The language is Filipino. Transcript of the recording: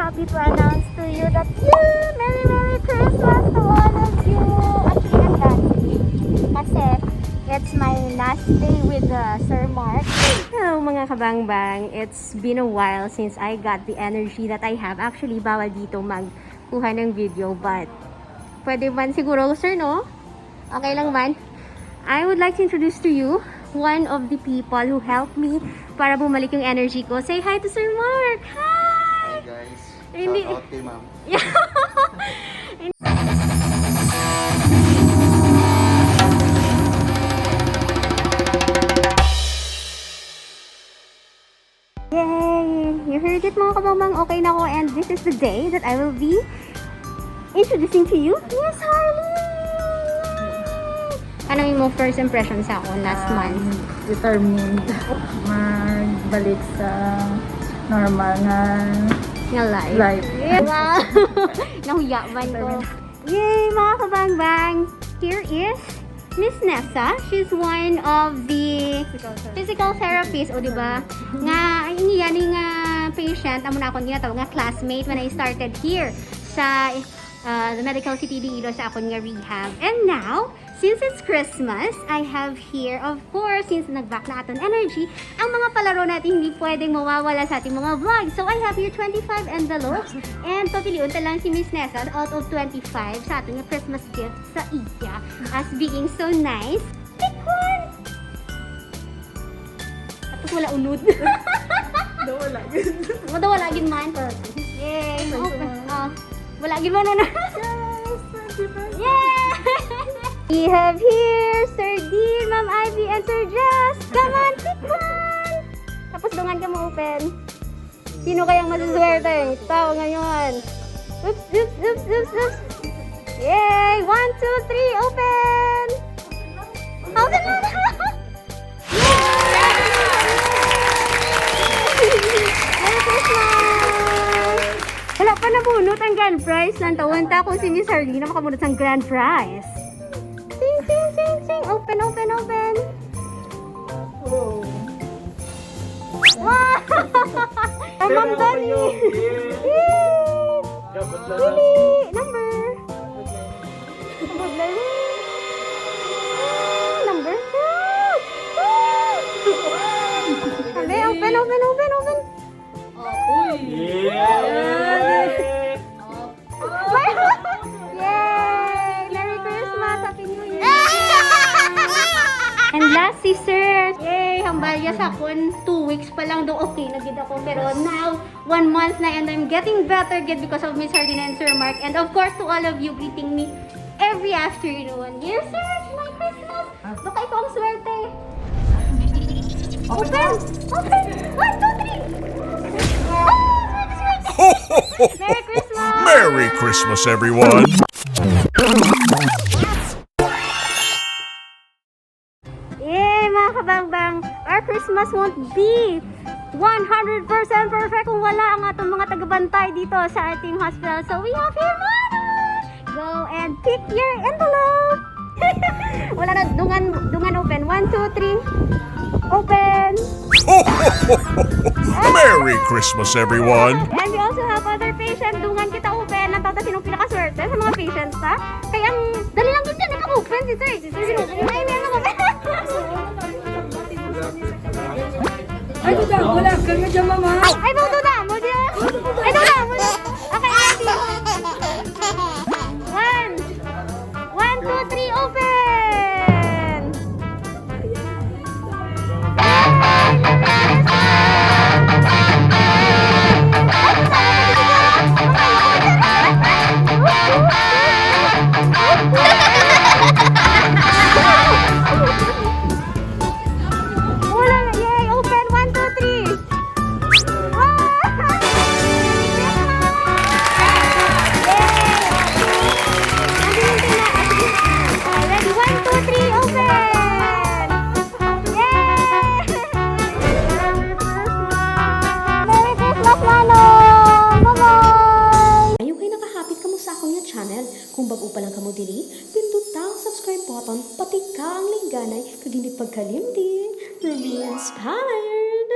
happy to announce to you that Merry Merry Christmas to all of you. Actually, I'm dancing. Kasi it's my last day with Sir Mark. Hello mga kabangbang. It's been a while since I got the energy that I have. Actually, bawal dito magkuha ng video, but pwede man siguro, sir, no? Okay lang man. I would like to introduce to you one of the people who helped me para bumalik yung energy ko. Say hi to Sir Mark! Hi! Hi guys! Hindi. Shout out kay ma'am. Yay! You heard it mga kabamang, okay na ako, and this is the day that I will be introducing to you Miss Harley! Ano yung first impression sa ako last month? Determined magbalik sa normal na Life. life. Wow! Nahuyaman ko. Yay, mga kabangbang! Here is Miss Nessa. She's one of the physical therapists. O, diba? Nga, yan yung patient. Amo na akong ginatawag nga classmate when I started here sa the Medical City de Iloilo sa akong nga rehab. And now, since it's Christmas, I have here, of course, since nag-back na aton energy, ang mga palaro natin hindi pwedeng mawawala sa ating mga vlogs. So, I have here 25 envelopes. And papiliun ta lang si Miss Nessa out of 25 sa ating Christmas gift sa iya. As being so nice. Pick one! Tapos wala unod. Wala gin man. Yay! Okay. Wala gin man na. Yay! We have here Sir Dean, Ma'am Ivy, and Sir Jess. Come on, pick one! Tapos dungan ka mo open. Sino kayang masuswerte? Ikaw ngayon. Oops, oops, oops, oops, oops. Yay! 1, 2, 3, open! Open na! Yay! Merry Christmas! Wala pa nabunot ang grand prize. Nantawanta ko si Miss Harley na makabunot ang grand prize. Sing, sing, sing, sing. Open, open, open. Oh. Wow! Ma'am Dani! Pili! Number! Number? Sabi, open, open, open, open. Yay! Merry Christmas! Happy New Year! And last si Sir. Yay! Hambalya sa akon. 2 weeks pa lang daw okay na gid ako. Pero now, 1 month na and I'm getting better gid because of Miss Hardina and Sir Mark. And of course, to all of you greeting me every afternoon. Dear Sir, Merry Christmas! Baka ito ang swerte. Open! Open! 1, 2, 3! Merry Christmas! Merry Christmas, everyone! Yay, mga kabangbang! Our Christmas won't be 100% perfect kung wala ang atong mga tagabantay dito sa ating hospital. So we have here, Mama! Go and pick your envelope! Wala na, dungan open. 1, 2, 3. Open! Merry Christmas, everyone! And we also have other patient. Dungan kita open. Nataw ta sinong pinakaswerte sa mga patients, ha? Kaya ang dali lang dito, naka-open si Sir. Si Sir, sinong may open. Ay, wala ka nga dyan, mama. Ay, mo na. Mo dyan. Ay, mo na. Okay, ready. 1, 2, 3, open! Wala na. Yay! Open! 1, 2, 3! Ready? 1, 2, 3, open! Yay! Merry Christmas, Manong! Bye-bye! Ayaw kayo nakahapit ka mo sa akong nga channel. Kung bago pa lang ka mo dili, pindot ang subscribe button, pati ka ang lingganay, kag hindi pagkalimtin. Ruby Inspired!